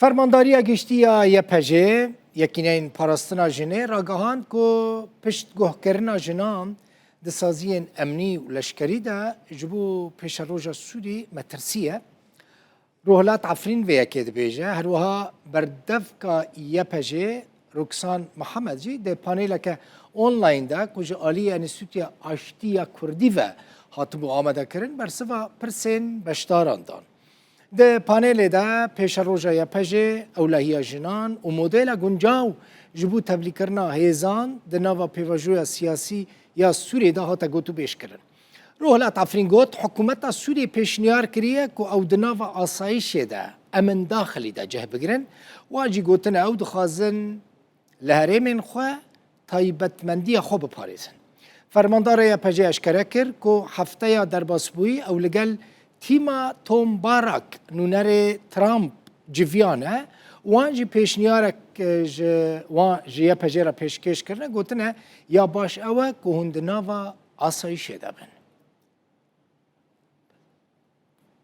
فرمانداری گشتیا یپجه یکینین پاراستنا جنه راگهاند کو پشت گوهکرنا جنان دسازین امنی و لشکری ده جبو پیش روژا سوری مترسیه روحلات عفرین و یکید بیجه هروها بردف که یپجه رکسان محمد جی ده پانیل که آنلاین ده کجا آلی انستیتوی آشتیا کردی و هاتبو آمده کرن برسوا پرسین بشتاران دان. ده پانل ده پیش روژا یپجه اولهی جنان و مدل گنجاو جبو تبلیغ کرنا هیزان ده نوا پیواجوی سیاسی یا سوری ده هاتا گوتو بیش کرن. روحلات عفرین گوت حکومت سوری پیشنیار کریه که او ده نوا آسایشه ده امن داخلی ده جه بگرن واجی گوتن او دخوازن لهرمین خواه تایبتمندی خوب پاریزن. فرماندار یپجه اشکره کر که هفته یا در باسبوی او لگل تیما توم باراک نونر ترامپ جویانه وان جی پیشنیارک وان جی یپجه را پیشکش کرنه گوتنه یا باش اوه که هندناوا آسایشه دابن.